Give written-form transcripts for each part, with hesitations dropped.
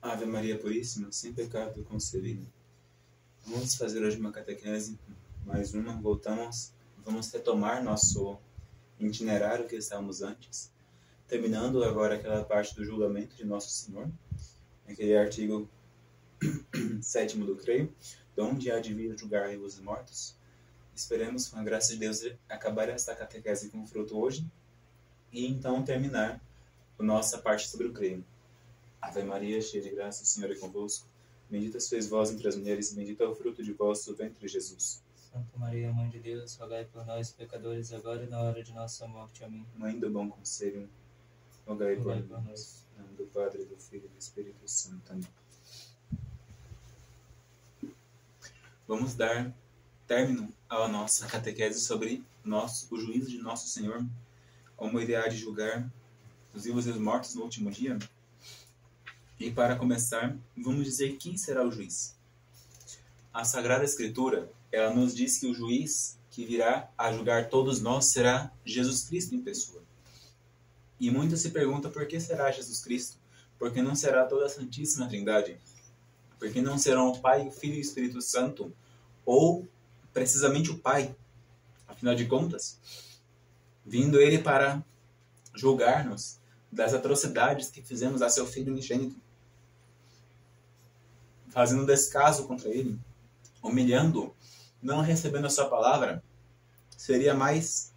Ave Maria Puríssima, sem pecado concebida. Vamos fazer hoje uma catequese, mais uma. Vamos retomar nosso itinerário que estávamos antes, terminando agora aquela parte do julgamento de Nosso Senhor, aquele artigo 7º do creio, donde há de vir julgar os mortos. Esperemos, com a graça de Deus, acabar esta catequese com fruto hoje e então terminar a nossa parte sobre o creio. Ave Maria, cheia de graça, o Senhor é convosco. Bendita sois vós entre as mulheres, e bendito é o fruto de vosso ventre, Jesus. Santa Maria, Mãe de Deus, rogai por nós, pecadores, agora e na hora de nossa morte. Amém. Mãe do bom conselho, rogai por nós. Em nome do Padre, do Filho e do Espírito Santo. Amém. Vamos dar término à nossa catequese sobre o juízo de Nosso Senhor, como ele há de julgar os vivos e os mortos no último dia. E para começar, vamos dizer quem será o juiz. A Sagrada Escritura, ela nos diz que o juiz que virá a julgar todos nós será Jesus Cristo em pessoa. E muitos se perguntam por que será Jesus Cristo? Por que não será toda a Santíssima Trindade? Por que não serão o Pai, o Filho e o Espírito Santo? Ou, precisamente, o Pai? Afinal de contas, vindo ele para julgar-nos das atrocidades que fizemos a seu Filho unigênito, fazendo descaso contra ele, humilhando, não recebendo a sua palavra, seria mais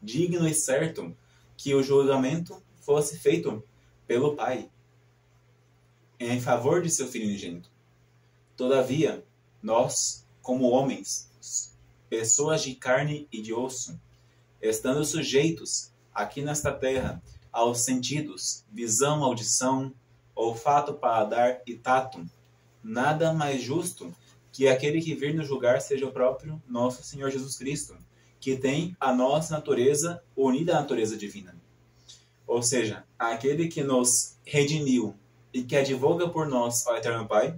digno e certo que o julgamento fosse feito pelo Pai, em favor de seu Filho unigênito. Todavia, nós, como homens, pessoas de carne e de osso, estando sujeitos aqui nesta terra aos sentidos, visão, audição, olfato, paladar e tato, nada mais justo que aquele que vir nos julgar seja o próprio nosso Senhor Jesus Cristo, que tem a nossa natureza unida à natureza divina. Ou seja, aquele que nos redimiu e que advoga por nós ao Eterno Pai,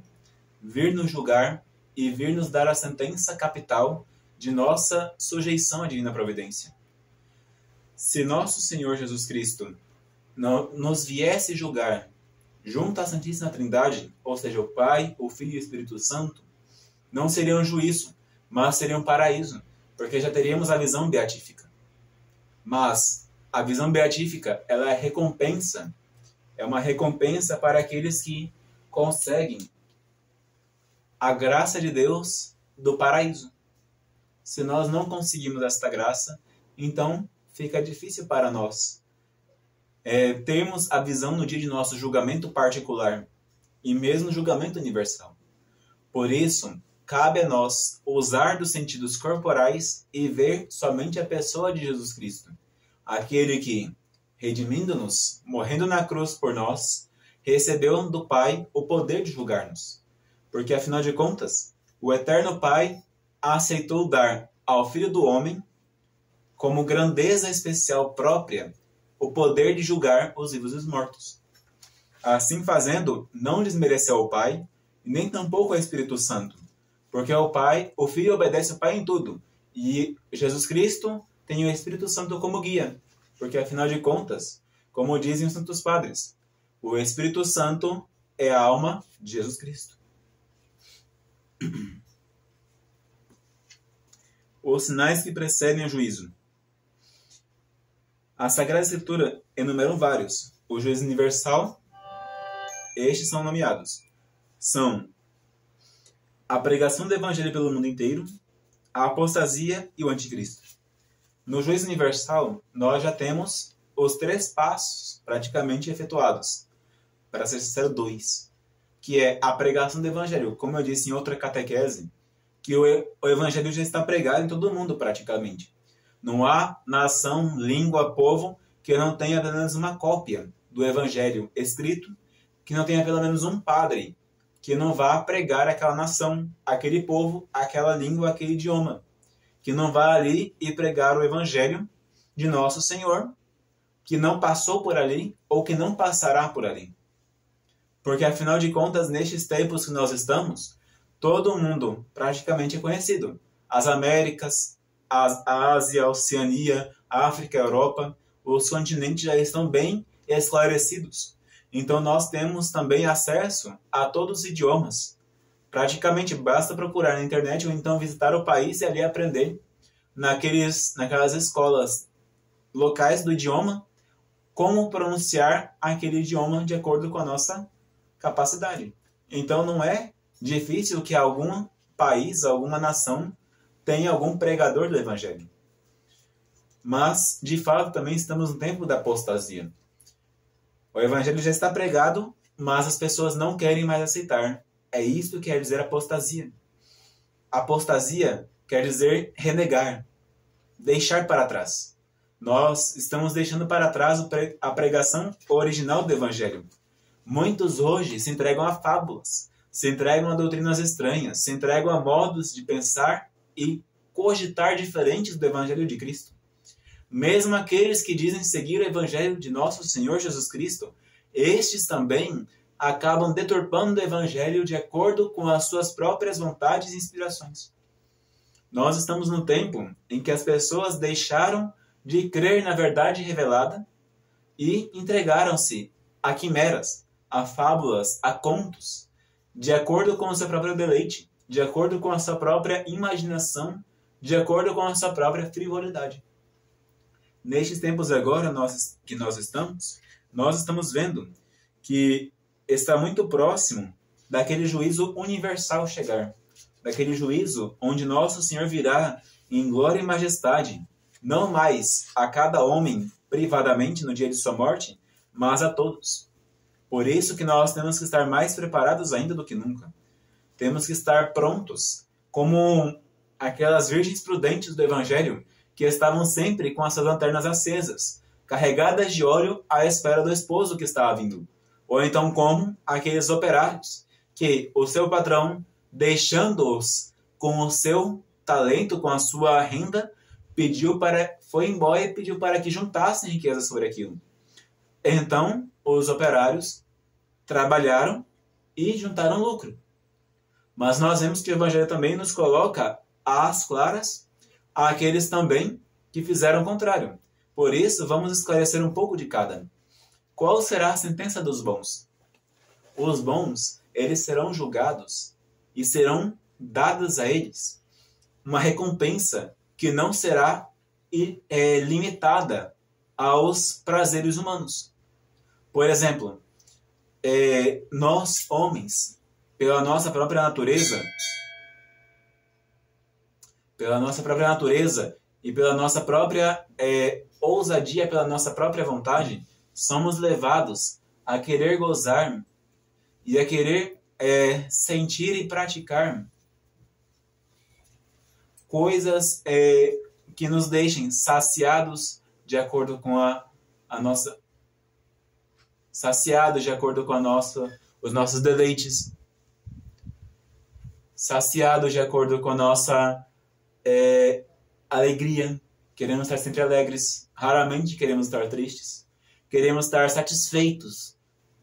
vir nos julgar e vir nos dar a sentença capital de nossa sujeição à divina providência. Se nosso Senhor Jesus Cristo nos viesse julgar junto à Santíssima Trindade, ou seja, o Pai, o Filho e o Espírito Santo, não seria um juízo, mas seria um paraíso, porque já teríamos a visão beatífica. Mas a visão beatífica, ela é recompensa, é uma recompensa para aqueles que conseguem a graça de Deus do paraíso. Se nós não conseguimos esta graça, então fica difícil para nós termos a visão no dia de nosso julgamento particular e mesmo julgamento universal. Por isso, cabe a nós usar dos sentidos corporais e ver somente a pessoa de Jesus Cristo, aquele que, redimindo-nos, morrendo na cruz por nós, recebeu do Pai o poder de julgar-nos. Porque, afinal de contas, o Eterno Pai aceitou dar ao Filho do Homem, como grandeza especial própria, o poder de julgar os vivos e os mortos. Assim fazendo, não desmereceu o Pai, nem tampouco o Espírito Santo, porque o Filho obedece ao Pai em tudo, e Jesus Cristo tem o Espírito Santo como guia, porque afinal de contas, como dizem os Santos Padres, o Espírito Santo é a alma de Jesus Cristo. Os sinais que precedem o juízo. A Sagrada Escritura enumera vários. O juízo universal, estes são nomeados. São a pregação do Evangelho pelo mundo inteiro, a apostasia e o anticristo. No juízo universal, nós já temos os 3 passos praticamente efetuados. Para ser sincero, 2. Que é a pregação do Evangelho. Como eu disse em outra catequese, que o Evangelho já está pregado em todo o mundo praticamente. Não há nação, língua, povo que não tenha pelo menos uma cópia do Evangelho escrito, que não tenha pelo menos um padre que não vá pregar aquela nação, aquele povo, aquela língua, aquele idioma, que não vá ali e pregar o Evangelho de Nosso Senhor, que não passou por ali ou que não passará por ali. Porque, afinal de contas, nestes tempos que nós estamos, todo mundo praticamente é conhecido. As Américas, a Ásia, a Oceania, a África, a Europa, os continentes já estão bem esclarecidos. Então nós temos também acesso a todos os idiomas. Praticamente basta procurar na internet ou então visitar o país e ali aprender naquelas escolas locais do idioma como pronunciar aquele idioma de acordo com a nossa capacidade. Então não é difícil que algum país, alguma nação tenha algum pregador do evangelho. Mas, de fato, também estamos no tempo da apostasia. O evangelho já está pregado, mas as pessoas não querem mais aceitar. É isso que quer dizer apostasia. Apostasia quer dizer renegar, deixar para trás. Nós estamos deixando para trás a pregação original do evangelho. Muitos hoje se entregam a fábulas, se entregam a doutrinas estranhas, se entregam a modos de pensar e cogitar diferentes do evangelho de Cristo. Mesmo aqueles que dizem seguir o evangelho de nosso Senhor Jesus Cristo, estes também acabam deturpando o evangelho de acordo com as suas próprias vontades e inspirações. Nós estamos no tempo em que as pessoas deixaram de crer na verdade revelada e entregaram-se a quimeras, a fábulas, a contos, de acordo com o seu próprio deleite, de acordo com a sua própria imaginação, de acordo com a sua própria frivolidade. Nestes tempos agora que nós estamos vendo que está muito próximo daquele juízo universal chegar, daquele juízo onde nosso Senhor virá em glória e majestade, não mais a cada homem privadamente no dia de sua morte, mas a todos. Por isso que nós temos que estar mais preparados ainda do que nunca. Temos que estar prontos, como aquelas virgens prudentes do Evangelho, que estavam sempre com as suas lanternas acesas, carregadas de óleo à espera do esposo que estava vindo. Ou então como aqueles operários, que o seu patrão, deixando-os com o seu talento, com a sua renda, foi embora e pediu para que juntassem riqueza sobre aquilo. Então, os operários trabalharam e juntaram lucro. Mas nós vemos que o Evangelho também nos coloca às claras àqueles também que fizeram o contrário. Por isso, vamos esclarecer um pouco de cada. Qual será a sentença dos bons? Os bons, eles serão julgados e serão dadas a eles uma recompensa que não será limitada aos prazeres humanos. Por exemplo, nós, homens, pela nossa própria natureza e pela nossa própria ousadia, pela nossa própria vontade, somos levados a querer gozar e a querer sentir e praticar coisas que nos deixem saciados de acordo com saciados de acordo com os nossos deleites, saciados de acordo com a nossa alegria. Queremos estar sempre alegres, raramente queremos estar tristes. Queremos estar satisfeitos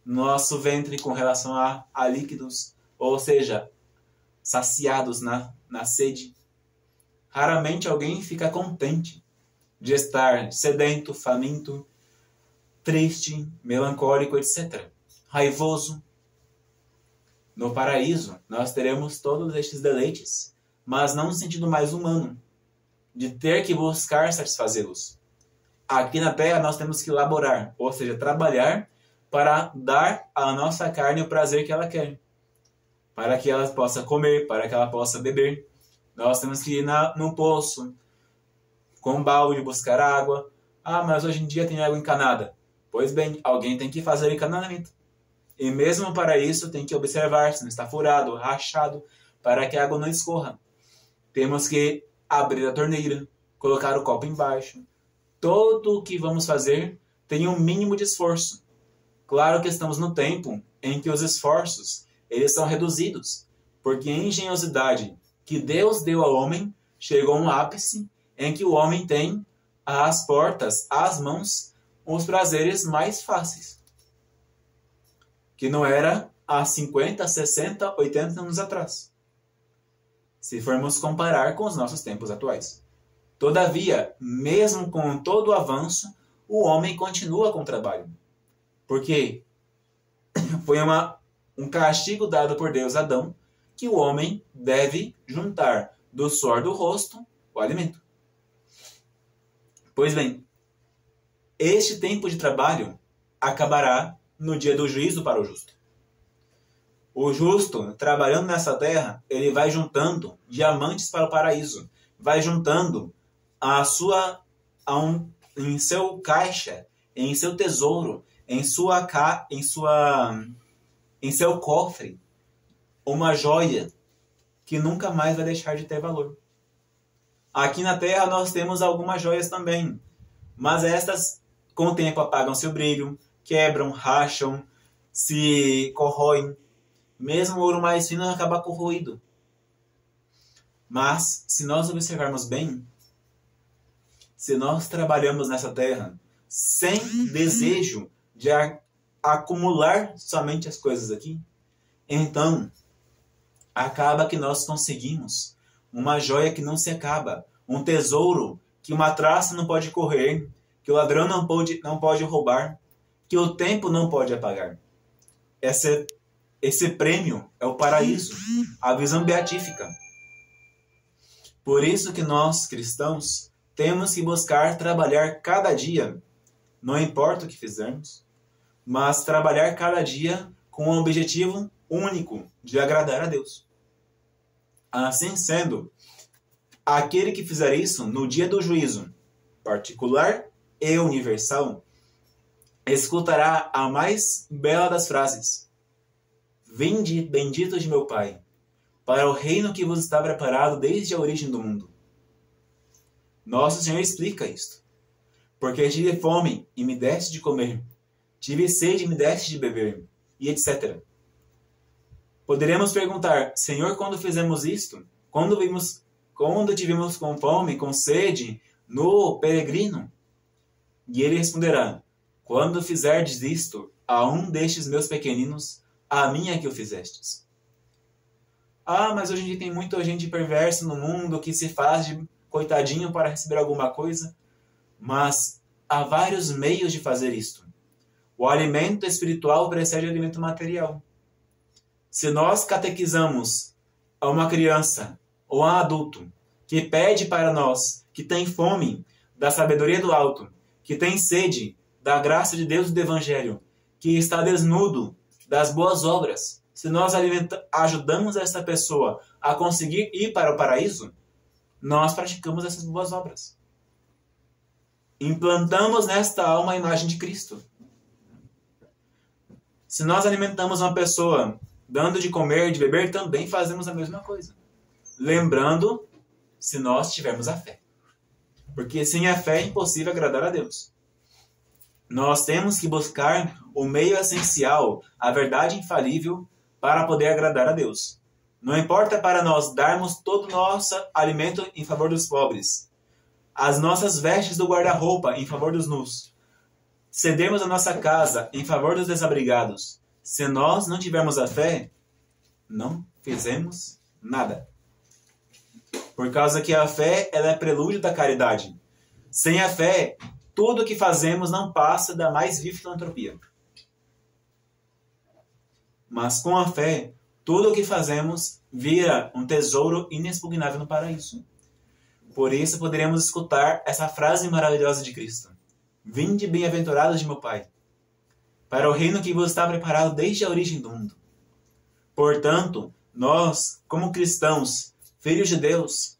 no nosso ventre com relação a líquidos, ou seja, saciados na sede. Raramente alguém fica contente de estar sedento, faminto, triste, melancólico, etc. Raivoso. No paraíso, nós teremos todos estes deleites, mas não no sentido mais humano, de ter que buscar satisfazê-los. Aqui na Terra nós temos que laborar, ou seja, trabalhar para dar à nossa carne o prazer que ela quer, para que ela possa comer, para que ela possa beber. Nós temos que ir no poço, com um balde, buscar água. Ah, mas hoje em dia tem água encanada. Pois bem, alguém tem que fazer o encanamento. E mesmo para isso tem que observar se não está furado, rachado, para que a água não escorra. Temos que abrir a torneira, colocar o copo embaixo. Tudo o que vamos fazer tem um mínimo de esforço. Claro que estamos no tempo em que os esforços eles são reduzidos, porque a engenhosidade que Deus deu ao homem chegou a um ápice em que o homem tem às portas, às mãos, os prazeres mais fáceis, que não era há 50, 60, 80 anos atrás, se formos comparar com os nossos tempos atuais. Todavia, mesmo com todo o avanço, o homem continua com o trabalho. Porque foi um castigo dado por Deus a Adão, que o homem deve juntar do suor do rosto o alimento. Pois bem, este tempo de trabalho acabará no dia do juízo para o justo. O justo, trabalhando nessa terra, ele vai juntando diamantes para o paraíso, vai juntando em seu caixa, em seu tesouro, em seu cofre, uma joia que nunca mais vai deixar de ter valor. Aqui na terra nós temos algumas joias também, mas estas com o tempo apagam seu brilho, quebram, racham, se corroem. Mesmo o ouro mais fino acaba corroído. Mas, se nós observarmos bem, se nós trabalhamos nessa terra sem desejo de acumular somente as coisas aqui, então acaba que nós conseguimos uma joia que não se acaba, um tesouro que uma traça não pode correr, que o ladrão não pode roubar, que o tempo não pode apagar. Esse prêmio é o paraíso, a visão beatífica. Por isso que nós, cristãos, temos que buscar trabalhar cada dia, não importa o que fizermos, mas trabalhar cada dia com um objetivo único de agradar a Deus. Assim sendo, aquele que fizer isso no dia do juízo, particular e universal, escutará a mais bela das frases: Vinde, benditos de meu Pai, para o reino que vos está preparado desde a origem do mundo. Nosso Senhor explica isto. Porque tive fome e me deste de comer, tive sede e me deste de beber, e etc. Poderemos perguntar: Senhor, quando fizemos isto? Quando tivemos com fome, com sede, no peregrino? E ele responderá: quando fizerdes isto a um destes meus pequeninos, a mim é que o fizestes. Ah, mas hoje em dia tem muita gente perversa no mundo que se faz de coitadinho para receber alguma coisa. Mas há vários meios de fazer isto. O alimento espiritual precede o alimento material. Se nós catequizamos a uma criança ou a um adulto que pede para nós, que tem fome da sabedoria do alto, que tem sede da graça de Deus e do Evangelho, que está desnudo das boas obras, se nós ajudamos essa pessoa a conseguir ir para o paraíso, nós praticamos essas boas obras. Implantamos nesta alma a imagem de Cristo. Se nós alimentamos uma pessoa dando de comer, de beber, também fazemos a mesma coisa. Lembrando, se nós tivermos a fé. Porque sem a fé é impossível agradar a Deus. Nós temos que buscar o meio essencial, a verdade infalível, para poder agradar a Deus. Não importa para nós darmos todo o nosso alimento em favor dos pobres, as nossas vestes do guarda-roupa em favor dos nus, cedermos a nossa casa em favor dos desabrigados. Se nós não tivermos a fé, não fizemos nada. Por causa que a fé ela é prelúdio da caridade. Sem a fé, tudo o que fazemos não passa da mais vil filantropia. Mas com a fé, tudo o que fazemos vira um tesouro inexpugnável no paraíso. Por isso poderemos escutar essa frase maravilhosa de Cristo: Vinde, bem-aventurados de meu Pai, para o reino que vos está preparado desde a origem do mundo. Portanto, nós, como cristãos, filhos de Deus,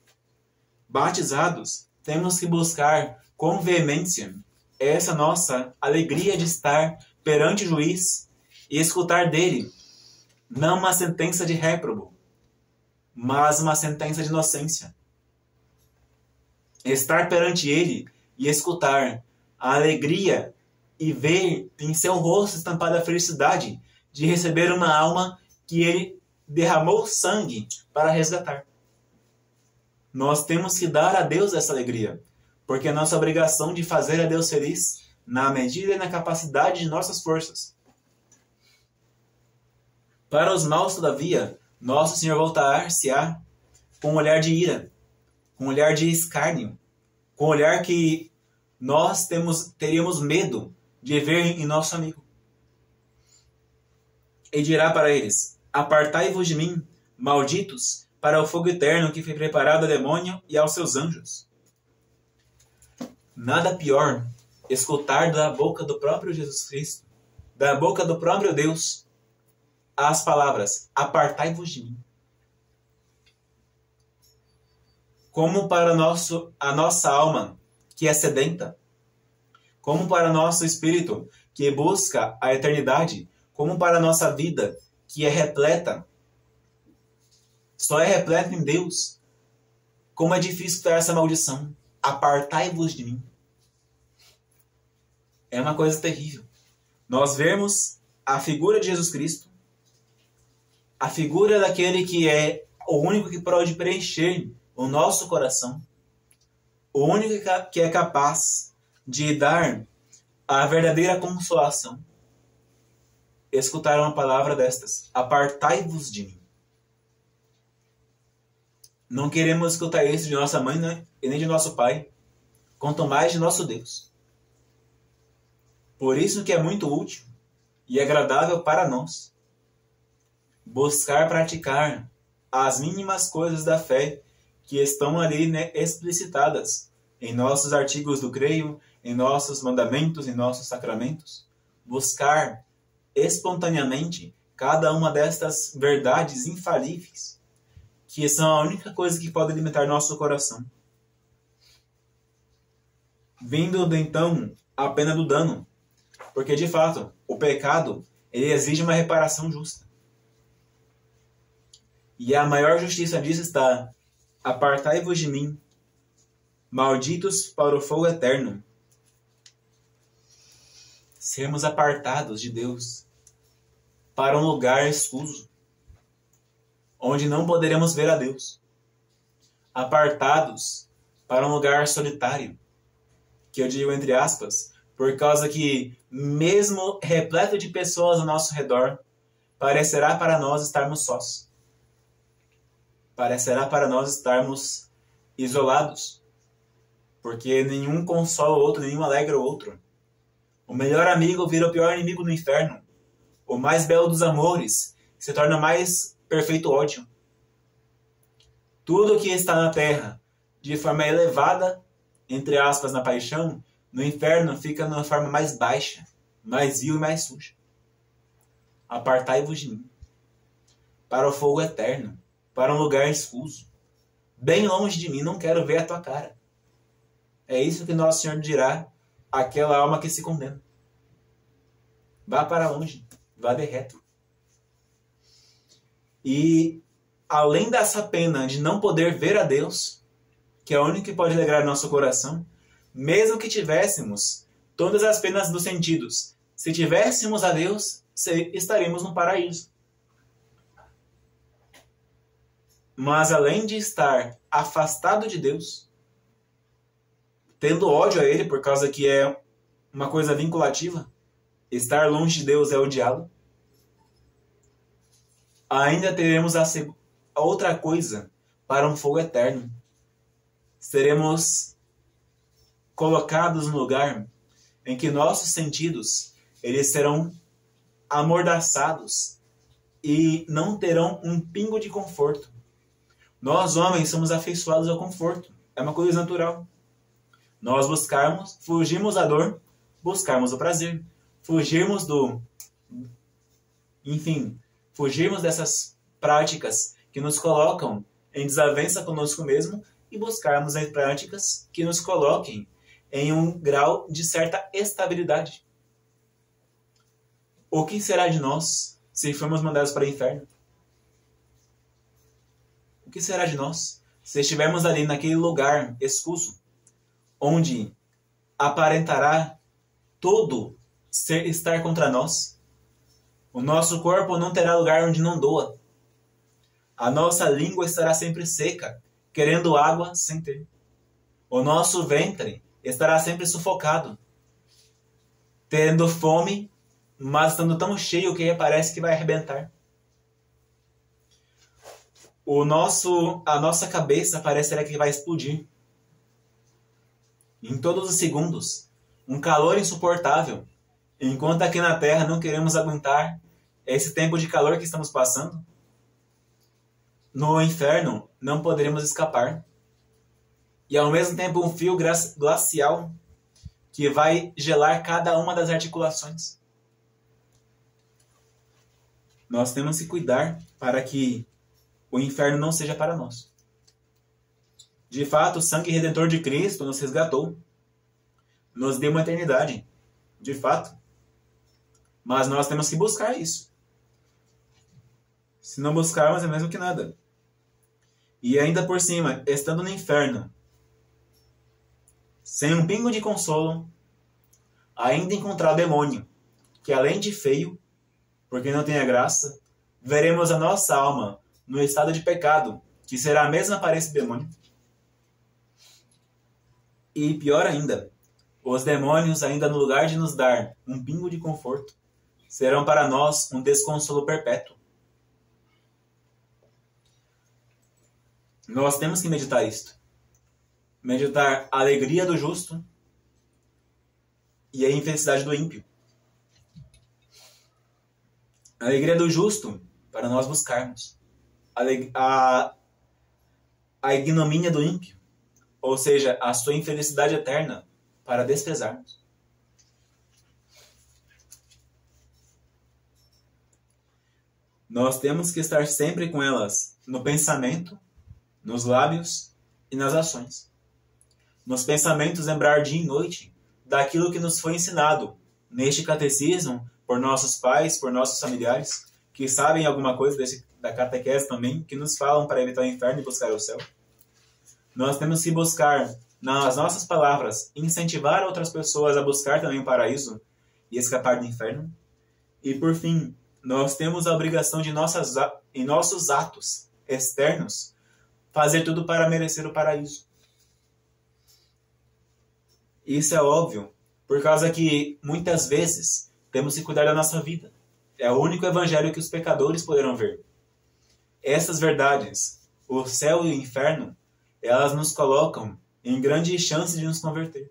batizados, temos que buscar com veemência essa nossa alegria de estar perante o juiz e escutar dele não uma sentença de réprobo, mas uma sentença de inocência. Estar perante ele e escutar a alegria e ver em seu rosto estampada a felicidade de receber uma alma que ele derramou sangue para resgatar. Nós temos que dar a Deus essa alegria, porque é nossa obrigação de fazer a Deus feliz na medida e na capacidade de nossas forças. Para os maus, todavia, nosso Senhor voltar-se-á com um olhar de ira, com um olhar de escárnio, com um olhar que nós teríamos medo de ver em nosso amigo. e dirá para eles: Apartai-vos de mim, malditos, para o fogo eterno que foi preparado ao demônio e aos seus anjos. Nada pior escutar da boca do próprio Jesus Cristo, da boca do próprio Deus, as palavras: Apartai-vos de mim. Como para a nossa alma, que é sedenta, como para nosso espírito, que busca a eternidade, como para a nossa vida, que é repleta, só é repleta em Deus. Como é difícil escutar essa maldição: Apartai-vos de mim. É uma coisa terrível. Nós vemos a figura de Jesus Cristo, a figura daquele que é o único que pode preencher o nosso coração, o único que é capaz de dar a verdadeira consolação. Escutar uma palavra destas: Apartai-vos de mim. Não queremos escutar isso de nossa mãe, né? E nem de nosso pai, quanto mais de nosso Deus. Por isso que é muito útil e agradável para nós buscar praticar as mínimas coisas da fé que estão ali, né, explicitadas em nossos artigos do creio, em nossos mandamentos, em nossos sacramentos. Buscar espontaneamente cada uma destas verdades infalíveis, que são a única coisa que pode alimentar nosso coração. Vindo então a pena do dano, porque de fato o pecado ele exige uma reparação justa. E a maior justiça disso está: Apartai-vos de mim, malditos para o fogo eterno. Sermos apartados de Deus para um lugar escuso, onde não poderemos ver a Deus. Apartados para um lugar solitário, que eu digo entre aspas, por causa que, mesmo repleto de pessoas ao nosso redor, parecerá para nós estarmos sós. Parecerá para nós estarmos isolados, porque nenhum consola o outro, nenhum alegra o outro. O melhor amigo vira o pior inimigo no inferno. O mais belo dos amores se torna mais perfeito ódio. Tudo que está na terra de forma elevada, entre aspas, na paixão, no inferno fica numa forma mais baixa, mais vil e mais suja. Apartai-vos de mim, para o fogo eterno, para um lugar escuso. Bem longe de mim, não quero ver a tua cara. É isso que Nosso Senhor dirá àquela alma que se condena. Vá para longe, vá de reto. E além dessa pena de não poder ver a Deus, que é o único que pode alegrar nosso coração, mesmo que tivéssemos todas as penas dos sentidos, se tivéssemos a Deus, estaríamos no paraíso. Mas além de estar afastado de Deus, tendo ódio a Ele, por causa que é uma coisa vinculativa, estar longe de Deus é odiá-lo, ainda teremos a outra coisa para um fogo eterno. Seremos colocados no lugar em que nossos sentidos eles serão amordaçados e não terão um pingo de conforto. Nós, homens, somos afeiçoados ao conforto. É uma coisa natural. Nós fugimos da dor, buscarmos o prazer. Fugirmos fugirmos dessas práticas que nos colocam em desavença conosco mesmo e buscarmos as práticas que nos coloquem em um grau de certa estabilidade. O que será de nós se formos mandados para o inferno? O que será de nós se estivermos ali naquele lugar escuso, onde aparentará todo estar contra nós? O nosso corpo não terá lugar onde não doa. A nossa língua estará sempre seca, querendo água sem ter. O nosso ventre estará sempre sufocado, tendo fome, mas estando tão cheio que parece que vai arrebentar. A nossa cabeça parecerá que vai explodir. Em todos os segundos, um calor insuportável, enquanto aqui na Terra não queremos aguentar esse tempo de calor que estamos passando, no inferno não poderemos escapar. E ao mesmo tempo um frio glacial que vai gelar cada uma das articulações. Nós temos que cuidar para que o inferno não seja para nós. De fato, o sangue redentor de Cristo nos resgatou. Nos deu uma eternidade. De fato. Mas nós temos que buscar isso. Se não buscarmos, é mesmo que nada. E ainda por cima, estando no inferno, sem um pingo de consolo, ainda encontrar o demônio, que além de feio, porque não tem a graça, veremos a nossa alma no estado de pecado, que será a mesma para esse demônio. E pior ainda, os demônios, ainda no lugar de nos dar um pingo de conforto, serão para nós um desconsolo perpétuo. Nós temos que meditar isto. Meditar a alegria do justo e a infelicidade do ímpio. A alegria do justo para nós buscarmos. A ignomínia do ímpio, ou seja, a sua infelicidade eterna, para desprezarmos. Nós temos que estar sempre com elas no pensamento, nos lábios e nas ações. Nos pensamentos, lembrar dia e noite daquilo que nos foi ensinado neste catecismo por nossos pais, por nossos familiares, que sabem alguma coisa da catequese também, que nos falam para evitar o inferno e buscar o céu. Nós temos que buscar, nas nossas palavras, incentivar outras pessoas a buscar também o paraíso e escapar do inferno. E, por fim, nós temos a obrigação de, em nossos atos externos, fazer tudo para merecer o paraíso. Isso é óbvio, por causa que, muitas vezes, temos que cuidar da nossa vida. É o único evangelho que os pecadores poderão ver. Essas verdades, o céu e o inferno, elas nos colocam em grande chance de nos converter.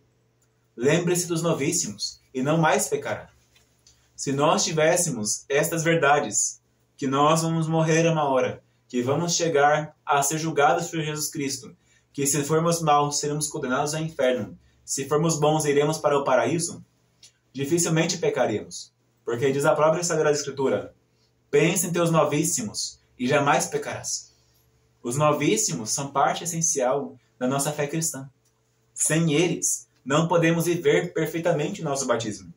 Lembre-se dos novíssimos, e não mais pecará. Se nós tivéssemos estas verdades, que nós vamos morrer uma hora, que vamos chegar a ser julgados por Jesus Cristo, que se formos maus, seremos condenados ao inferno, se formos bons, iremos para o paraíso, dificilmente pecaremos. Porque diz a própria Sagrada Escritura, pensa em teus novíssimos e jamais pecarás. Os novíssimos são parte essencial da nossa fé cristã. Sem eles, não podemos viver perfeitamente o nosso batismo.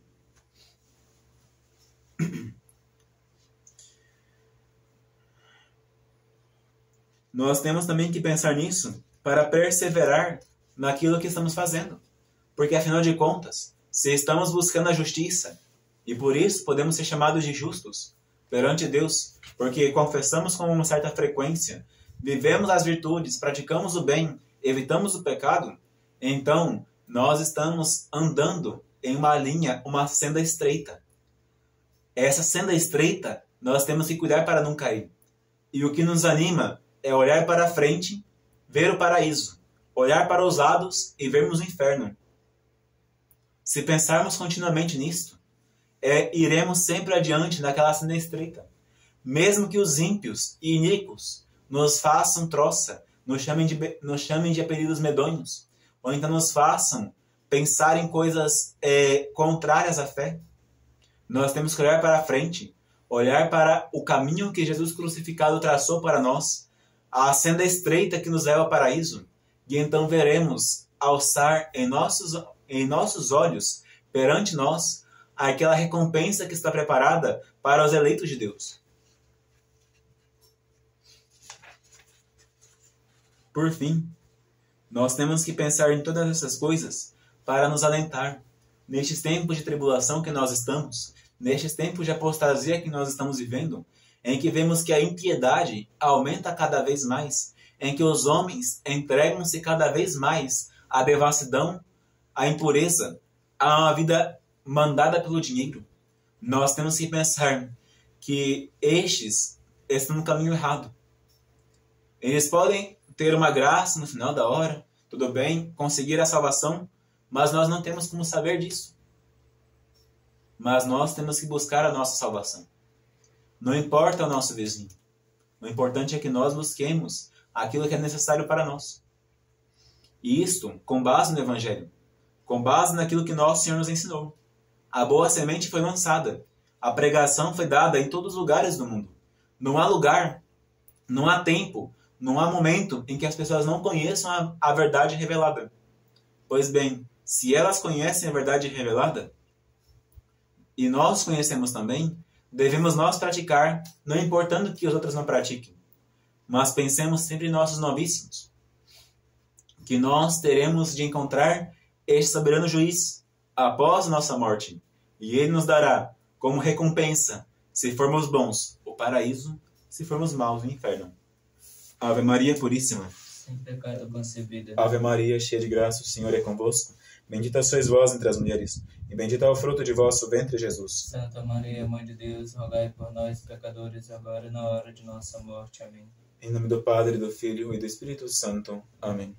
Nós temos também que pensar nisso para perseverar naquilo que estamos fazendo. Porque, afinal de contas, se estamos buscando a justiça, e por isso podemos ser chamados de justos perante Deus, porque confessamos com uma certa frequência, vivemos as virtudes, praticamos o bem, evitamos o pecado, então nós estamos andando em uma linha, uma senda estreita. Essa senda estreita, nós temos que cuidar para não cair. E o que nos anima é olhar para a frente, ver o paraíso, olhar para os lados e vermos o inferno. Se pensarmos continuamente nisto, iremos sempre adiante naquela senda estreita. Mesmo que os ímpios e iníquos nos façam troça, nos chamem de apelidos medonhos, ou então nos façam pensar em coisas contrárias à fé, nós temos que olhar para a frente, olhar para o caminho que Jesus crucificado traçou para nós, a senda estreita que nos leva ao paraíso, e então veremos alçar em nossos olhos, perante nós, aquela recompensa que está preparada para os eleitos de Deus. Por fim, nós temos que pensar em todas essas coisas para nos alentar nestes tempos de tribulação que nós estamos, nestes tempos de apostasia que nós estamos vivendo, em que vemos que a impiedade aumenta cada vez mais, em que os homens entregam-se cada vez mais à devassidão, à impureza, a uma vida mandada pelo dinheiro. Nós temos que pensar que estes estão no caminho errado. Eles podem ter uma graça no final da hora, tudo bem, conseguir a salvação, mas nós não temos como saber disso. Mas nós temos que buscar a nossa salvação. Não importa o nosso vizinho. O importante é que nós busquemos aquilo que é necessário para nós. E isto com base no Evangelho, com base naquilo que nosso Senhor nos ensinou. A boa semente foi lançada. A pregação foi dada em todos os lugares do mundo. Não há lugar, não há tempo, não há momento em que as pessoas não conheçam a verdade revelada. Pois bem, se elas conhecem a verdade revelada, e nós conhecemos também, devemos nós praticar, não importando que os outros não pratiquem. Mas pensemos sempre em nossos novíssimos, que nós teremos de encontrar este soberano juiz após nossa morte, e ele nos dará como recompensa, se formos bons, o paraíso, se formos maus, o inferno. Ave Maria Puríssima, sem pecado concebida. Ave Maria, cheia de graça, o Senhor é convosco. Bendita sois vós entre as mulheres, e bendito é o fruto de vosso ventre, Jesus. Santa Maria, Mãe de Deus, rogai por nós, pecadores, agora e na hora de nossa morte. Amém. Em nome do Padre, do Filho e do Espírito Santo. Amém.